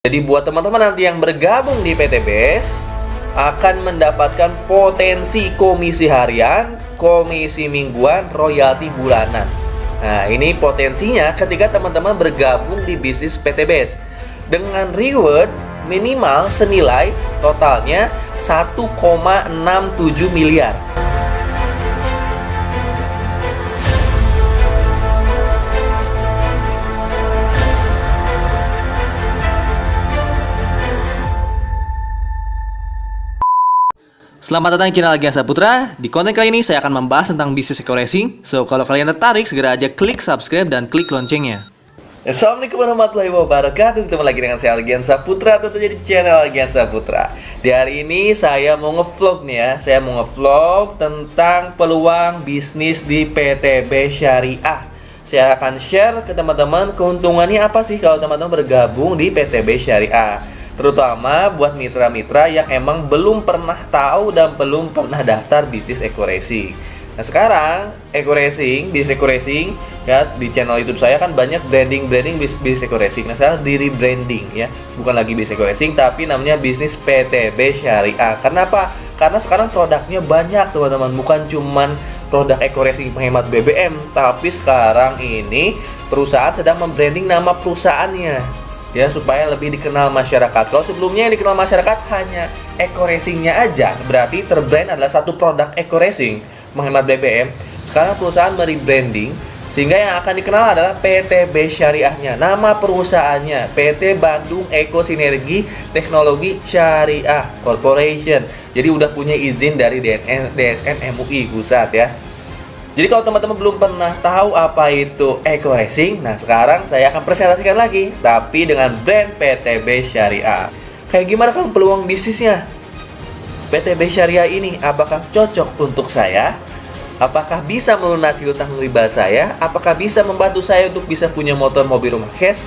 Jadi buat teman-teman nanti yang bergabung di PT BES akan mendapatkan potensi komisi harian, komisi mingguan, royalti bulanan. Nah, ini potensinya ketika teman-teman bergabung di bisnis PT BES dengan reward minimal senilai totalnya 1,67 miliar. Selamat datang di channel Agiansa Putra. Di konten kali ini saya akan membahas tentang bisnis eco racing. So, kalau kalian tertarik, segera aja klik subscribe dan klik loncengnya. Assalamualaikum warahmatullahi wabarakatuh. Ketemu lagi dengan saya Agiansa Putra, tentunya di channel Agiansa Putra. Di hari ini saya mau ngevlog nih ya. Saya mau ngevlog tentang peluang bisnis di PT BES Syariah. Saya akan share ke teman-teman keuntungannya apa sih kalau teman-teman bergabung di PT BES Syariah. Terutama buat mitra-mitra yang emang belum pernah tahu dan belum pernah daftar bisnis eco racing. Nah sekarang bisnis eco racing ya, di channel YouTube saya kan banyak branding bisnis eco racing. Nah sekarang di rebranding ya, bukan lagi bisnis eco racing tapi namanya bisnis PT BES Syariah. Kenapa? Karena sekarang produknya banyak teman-teman, bukan cuman produk eco racing penghemat BBM, tapi sekarang ini perusahaan sedang membranding nama perusahaannya ya, supaya lebih dikenal masyarakat. Kalau sebelumnya yang dikenal masyarakat hanya eco racingnya aja, berarti terbrand adalah satu produk eco racing menghemat BBM. Sekarang perusahaan merebranding sehingga yang akan dikenal adalah PT BES Syariahnya. Nama perusahaannya PT Bandung Eko Sinergi Teknologi Syariah Corporation. Jadi udah punya izin dari DSN MUI pusat ya. Jadi kalau teman-teman belum pernah tahu apa itu eco racing, nah sekarang saya akan presentasikan lagi, tapi dengan brand PT BES Syariah. Kayak gimana kan peluang bisnisnya? PT BES Syariah ini apakah cocok untuk saya? Apakah bisa melunasi hutang riba saya? Apakah bisa membantu saya untuk bisa punya motor, mobil, rumah cash?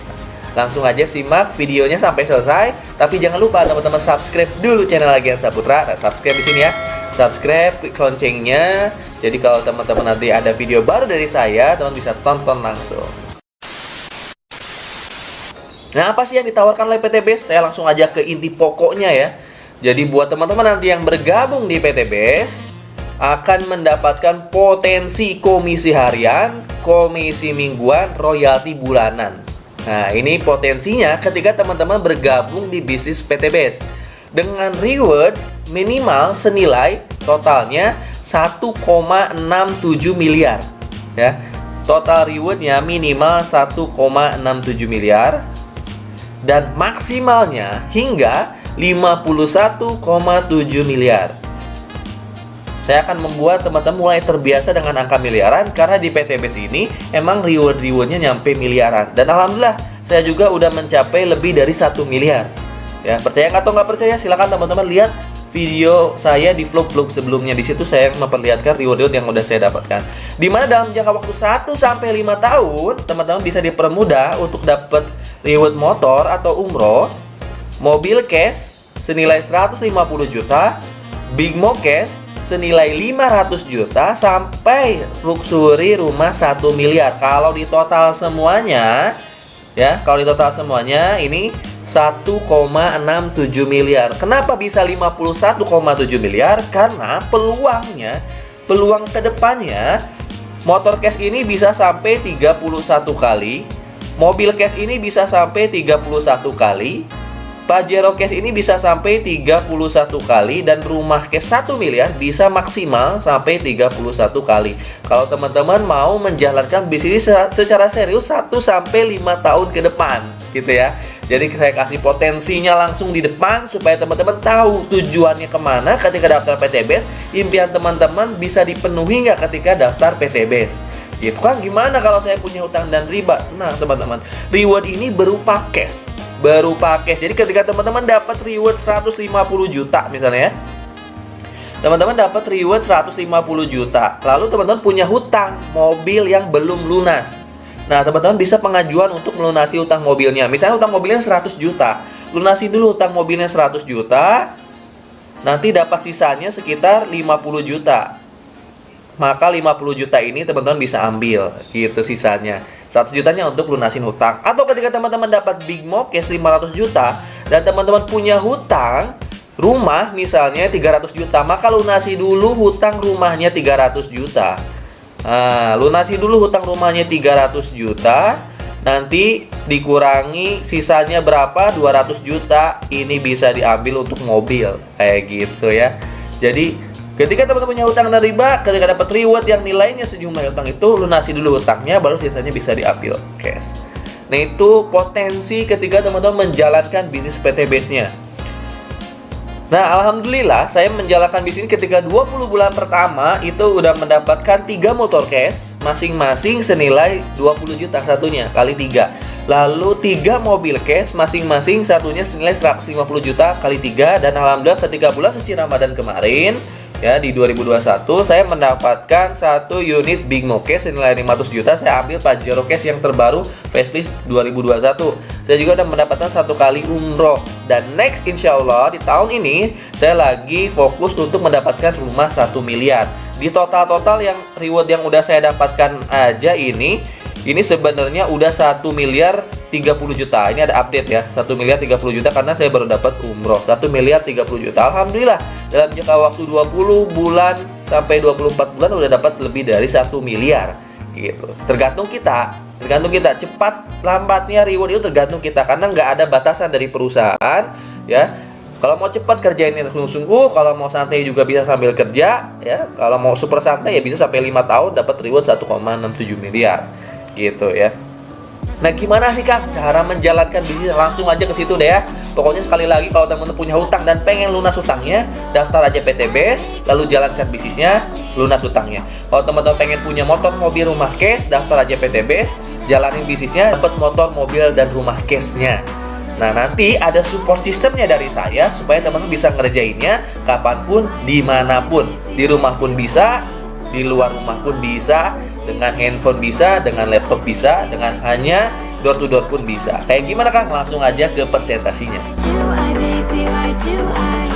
Langsung aja simak videonya sampai selesai. Tapi jangan lupa teman-teman subscribe dulu channel Agiansa Putra. Nah, subscribe di sini ya. Subscribe, klik loncengnya. Jadi kalau teman-teman nanti ada video baru dari saya, teman bisa tonton langsung. Nah, apa sih yang ditawarkan oleh PT BES? Saya langsung aja ke inti pokoknya ya. Jadi buat teman-teman nanti yang bergabung di PT BES akan mendapatkan potensi komisi harian, komisi mingguan, royalti bulanan. Nah, ini potensinya ketika teman-teman bergabung di bisnis PT BES dengan reward minimal senilai totalnya 1,67 miliar ya. Total rewardnya minimal 1,67 miliar dan maksimalnya hingga 51,7 miliar. Saya akan membuat teman-teman mulai terbiasa dengan angka miliaran karena di PT BES ini emang rewardnya nyampe miliaran. Dan alhamdulillah saya juga udah mencapai lebih dari 1 miliar. Ya, percaya atau nggak percaya silakan teman-teman lihat video saya di vlog-vlog sebelumnya. Di situ saya memperlihatkan reward yang udah saya dapatkan. Dimana dalam jangka waktu 1 sampai 5 tahun teman-teman bisa dipermudah untuk dapat reward motor atau umroh, mobil cash senilai 150 juta, big mo cash senilai 500 juta sampai luxury rumah 1 miliar. Kalau di total semuanya ya, ini 1,67 miliar. Kenapa bisa 51,7 miliar? Karena peluang kedepannya motor cash ini bisa sampai 31 kali, mobil cash ini bisa sampai 31 kali, Pajero cash ini bisa sampai 31 kali, dan rumah cash 1 miliar bisa maksimal sampai 31 kali. Kalau teman-teman mau menjalankan bisnis secara serius 1 sampai 5 tahun ke depan gitu ya. Jadi saya kasih potensinya langsung di depan supaya teman-teman tahu tujuannya kemana ketika daftar PT BES. Impian teman-teman bisa dipenuhi nggak ketika daftar PT BES? Gitu kan, gimana kalau saya punya hutang dan riba? Nah teman-teman, reward ini berupa cash. Jadi ketika teman-teman dapat reward 150 juta misalnya ya, teman-teman dapat reward 150 juta, lalu teman-teman punya hutang mobil yang belum lunas. Nah teman-teman bisa pengajuan untuk melunasi hutang mobilnya. Misalnya hutang mobilnya 100 juta, lunasi dulu hutang mobilnya 100 juta, nanti dapat sisanya sekitar 50 juta. maka 50 juta ini teman-teman bisa ambil gitu sisanya. 100 jutanya untuk lunasin hutang. Atau ketika teman-teman dapat big mo cash 500 juta dan teman-teman punya hutang rumah misalnya 300 juta, maka lunasi dulu hutang rumahnya 300 juta. Nah, lunasi dulu hutang rumahnya 300 juta. Nanti dikurangi sisanya berapa? 200 juta. Ini bisa diambil untuk mobil. Kayak gitu ya. Jadi ketika teman-teman punya hutang dan riba, ketika dapat reward yang nilainya sejumlah hutang itu, lunasi dulu hutangnya, baru sisanya bisa diambil cash. Nah, itu potensi ketika teman-teman menjalankan bisnis PT Base-nya. Nah, alhamdulillah saya menjalankan bisnis ketika 20 bulan pertama itu udah mendapatkan 3 motor cash masing-masing senilai 20 juta satunya kali 3. Lalu 3 mobil cash masing-masing satunya senilai 150 juta kali 3. Dan alhamdulillah ketika bulan suci Ramadan kemarin ya di 2021 saya mendapatkan 1 unit Big Mo Cash senilai 500 juta. Saya ambil Pajero Cash yang terbaru facelift 2021. Saya juga udah mendapatkan 1 kali umroh. Dan next insya Allah di tahun ini saya lagi fokus untuk mendapatkan rumah 1 miliar. Di total yang reward yang udah saya dapatkan aja ini sebenarnya udah 1 miliar 30 juta. Ini ada update ya, 1 miliar 30 juta karena saya baru dapat umroh. 1 miliar 30 juta. Alhamdulillah dalam jangka waktu 20 bulan sampai 24 bulan udah dapat lebih dari 1 miliar gitu. Tergantung kita cepat lambatnya reward itu tergantung kita, karena nggak ada batasan dari perusahaan ya. Kalau mau cepat kerjain ini sungguh-sungguh, kalau mau santai juga bisa sambil kerja ya. Kalau mau super santai ya bisa sampai 5 tahun dapat reward 1,67 miliar gitu ya. Nah, gimana sih Kang cara menjalankan bisnis? Langsung aja ke situ deh ya. Pokoknya sekali lagi kalau teman-teman punya hutang dan pengen lunas hutangnya, daftar aja PT Base, lalu jalankan bisnisnya, lunas hutangnya. Kalau teman-teman pengen punya motor, mobil, rumah cash, daftar aja PT Base, jalanin bisnisnya, dapat motor, mobil, dan rumah cashnya. Nah, nanti ada support sistemnya dari saya supaya teman-teman bisa ngerjainnya kapanpun, dimanapun. Di rumah pun bisa, di luar rumah pun bisa, dengan handphone bisa, dengan laptop bisa, dengan hanya door to door pun bisa. Kayak gimana Kang? Langsung aja ke presentasinya. Do I, baby, why do I?